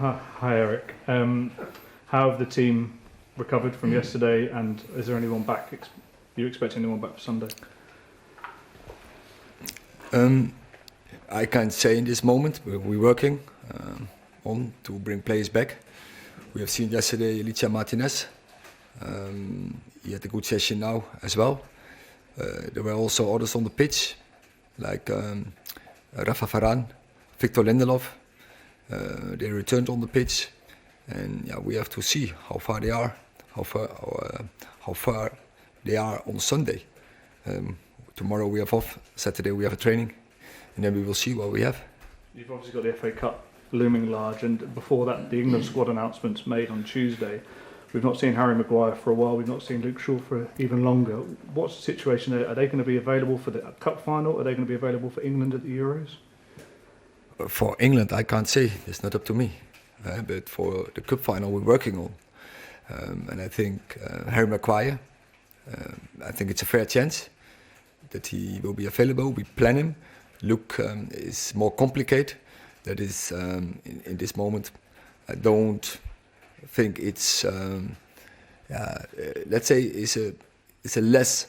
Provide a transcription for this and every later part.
Hi Erik. How have the team recovered from yesterday, and is there anyone back? Are you expecting anyone back for Sunday? I can't say in this moment, but we're working on to bring players back. We have seen yesterday Alicia Martinez. He had a good session now as well. There were also others on the pitch, like Rafa Varane, Victor Lindelof. They returned on the pitch, and yeah, we have to see how far they are, how far they are on Sunday. Tomorrow we have off. Saturday we have a training, and then we will see what we have. You've obviously got the FA Cup looming large, and before that, the England squad announcements made on Tuesday. We've not seen Harry Maguire for a while. We've not seen Luke Shaw for even longer. What's the situation there? Are they going to be available for the Cup final? Are they going to be available for England at the Euros? For England, I can't say. It's not up to me. But for the Cup final, we're working on. And I think Harry Maguire, I think it's a fair chance that he will be available. We plan him. Luke is more complicated. That is, in this moment, I don't think it's, let's say, it's a less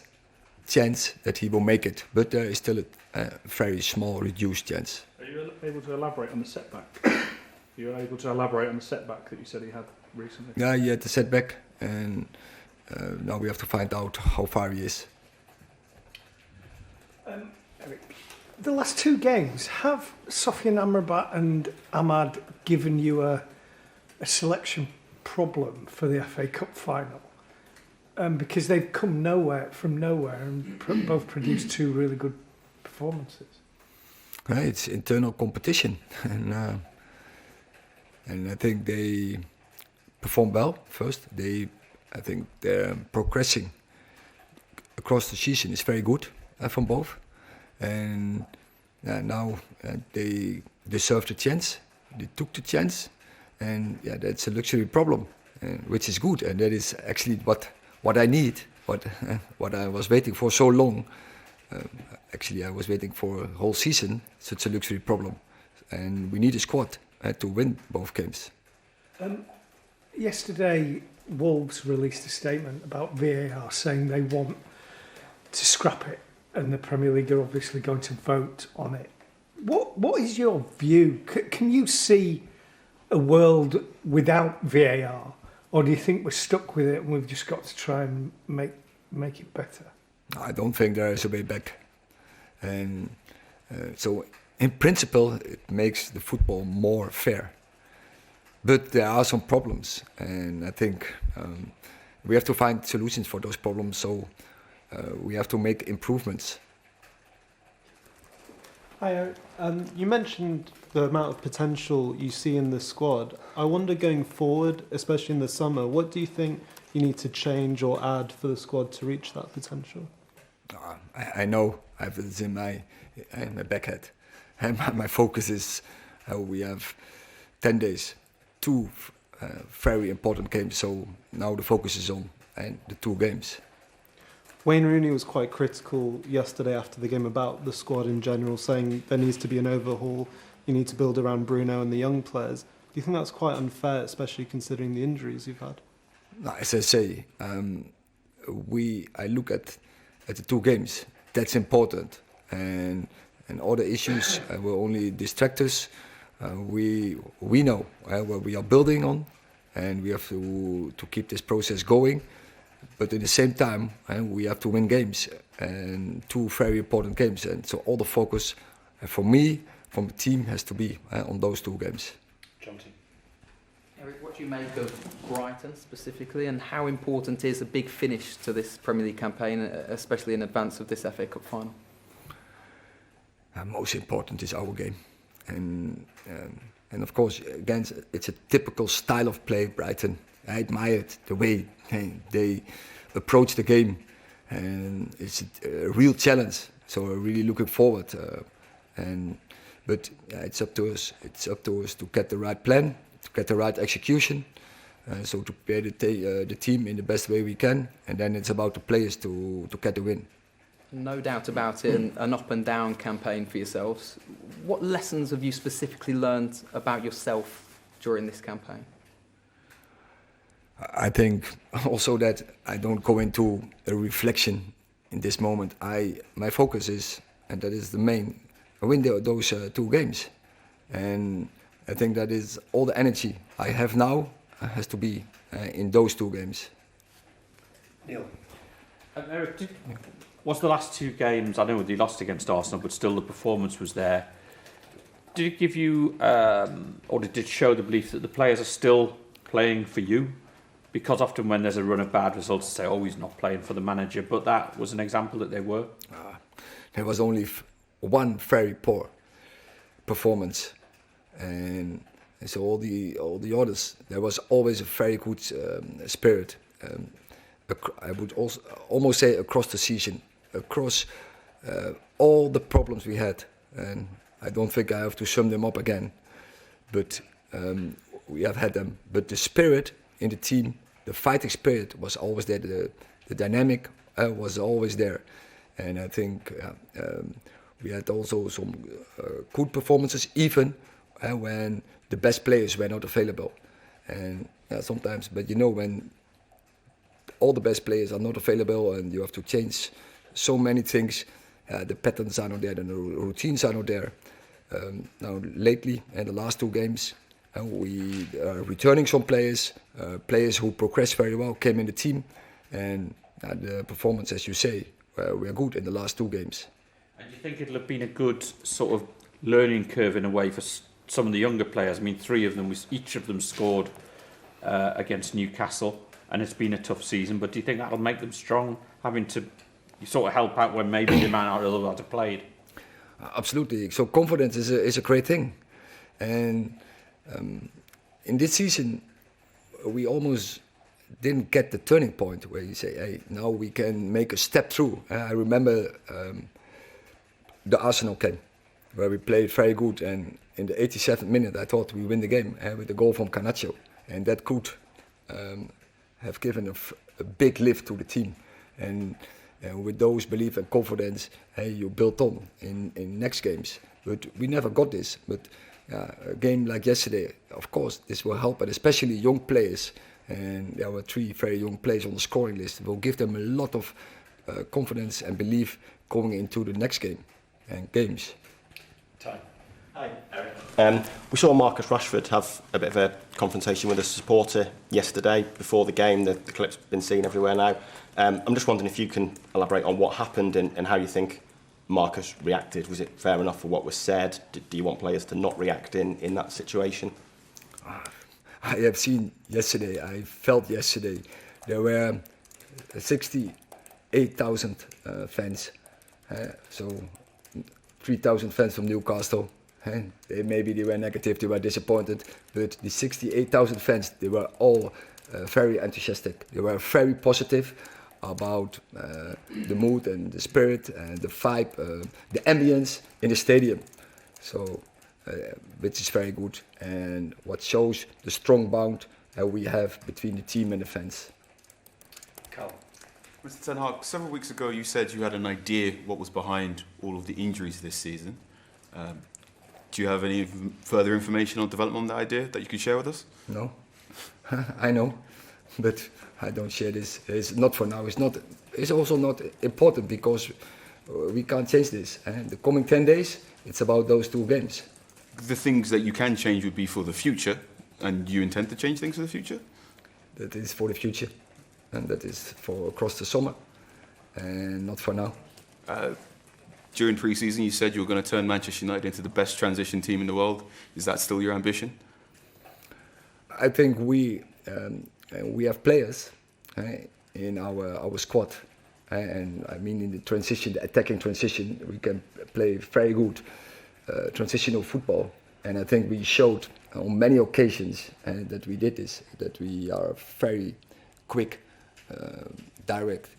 chance that he will make it. But there is still a very small, reduced chance. Are you able to elaborate on the setback? You're able to elaborate on the setback that you said he had recently? Yeah, he had the setback, and now we have to find out how far he is. Erik, the last two games, have Sofian Amrabat and Ahmad given you a selection problem for the FA Cup final? Because they've come from nowhere and both produced two really good performances. It's internal competition, and I think they performed well first. I think they're progressing across the season is very good from both, and now they deserve the chance. They took the chance, and yeah, that's a luxury problem, which is good, and that is actually what I need, what I was waiting for so long. Actually, I was waiting for a whole season. Such a luxury problem, and we need a squad to win both games. Yesterday, Wolves released a statement about VAR saying they want to scrap it, and the Premier League are obviously going to vote on it. What is your view? Can you see a world without VAR, or do you think we're stuck with it and we've just got to try and make it better? I don't think there is a way back, and so in principle it makes the football more fair. But there are some problems, and I think we have to find solutions for those problems. So we have to make improvements. Hi, you mentioned the amount of potential you see in the squad. I wonder, going forward, especially in the summer, what do you think you need to change or add for the squad to reach that potential? I know I have this in my back head, and my focus is we have 10 days, two very important games. So now the focus is on the two games. Wayne Rooney was quite critical yesterday after the game about the squad in general, saying there needs to be an overhaul, you need to build around Bruno and the young players. Do you think that's quite unfair, especially considering the injuries you've had? As I say, I look at the two games. That's important, and other issues will only distract us. We know what we are building on, and we have to keep this process going. But at the same time, we have to win games, and two very important games. And so all the focus, for me, from the team, has to be on those two games. Erik, what do you make of Brighton specifically, and how important is a big finish to this Premier League campaign, especially in advance of this FA Cup final? Most important is our game, and of course, again, it's a typical style of play, Brighton. I admired the way they approach the game, and it's a real challenge. So I'm really looking forward. But it's up to us. It's up to us to get the right plan, to get the right execution, so to prepare the team in the best way we can, and then it's about the players to get the win. No doubt about it, an up and down campaign for yourselves. What lessons have you specifically learned about yourself during this campaign? I think also that I don't go into a reflection in this moment. My focus is, and that is the main, win those 2 games. And I think that is all the energy I have now has to be in those 2 games. Neil. Erik, was the last 2 games, I know they lost against Arsenal, but still the performance was there. Did it give you, or did it show the belief that the players are still playing for you? Because often when there's a run of bad results, they say, oh, he's not playing for the manager. But that was an example that they were. There was only one very poor performance, and so all the others. There was always a very good spirit. I would also almost say across the season, across all the problems we had, and I don't think I have to sum them up again. But we have had them. But the spirit in the team, the fighting spirit was always there. The dynamic was always there, and I think we had also some good performances, even when the best players were not available. And sometimes, but you know, when all the best players are not available and you have to change so many things, the patterns are not there, and the routines are not there. Now lately, in the last 2 games, we are returning some players, players who progressed very well, came in the team, and the performance, as you say, we are good in the last 2 games. And do you think it'll have been a good sort of learning curve in a way for some of the younger players? I mean, 3 of them, each of them scored against Newcastle, and it's been a tough season, but do you think that'll make them strong, having to sort of help out when maybe they might not otherwise have played? Absolutely. So confidence is a great thing, and in this season we almost didn't get the turning point where you say, hey, now we can make a step through. I remember the Arsenal game where we played very good, and in the 87th minute I thought we win the game with a goal from Garnacho, and that could have given a big lift to the team. And with those belief and confidence, you build on in next games. But we never got this. But a game like yesterday, of course, this will help, and especially young players. And there were 3 very young players on the scoring list. It will give them a lot of confidence and belief going into the next game and games. Hi, Erik. We saw Marcus Rashford have a bit of a confrontation with a supporter yesterday before the game. The clip's been seen everywhere now. I'm just wondering if you can elaborate on what happened and how you think Marcus reacted. Was it fair enough for what was said? Do you want players to not react in that situation? I have seen yesterday, I felt yesterday, there were 68,000 fans. So 3,000 fans from Newcastle. Maybe they were negative, they were disappointed, but the 68,000 fans, they were all very enthusiastic. They were very positive about the mood and the spirit and the vibe, the ambience in the stadium. So, which is very good, and what shows the strong bond we have between the team and the fans. Carl. Mr. Ten Hag, several weeks ago you said you had an idea what was behind all of the injuries this season. Do you have any further information or development on that idea that you can share with us? No, I know, but I don't share this. It's not for now. It's also not important because we can't change this. And the coming 10 days, it's about those 2 games. The things that you can change would be for the future, and you intend to change things for the future? That is for the future, and that is for across the summer, and not for now. During pre-season, you said you were going to turn Manchester United into the best transition team in the world. Is that still your ambition? I think we have players in our squad, and I mean in the transition, the attacking transition, we can play very good transitional football. And I think we showed on many occasions that we did this, that we are very quick, direct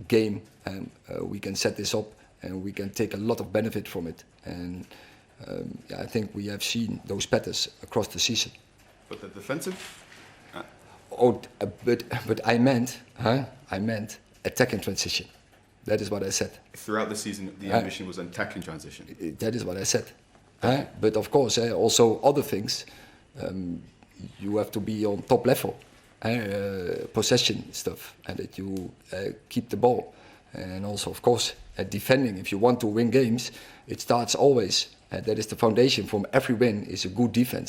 game, and we can set this up. And we can take a lot of benefit from it. And I think we have seen those patterns across the season. But the defensive? But I meant attacking transition. That is what I said. Throughout the season, the ambition was attacking transition. That is what I said. But of course, also other things. you have to be on top level, possession stuff, and that you keep the ball. And also, of course, defending. If you want to win games, it starts always, that is the foundation from every win, is a good defense.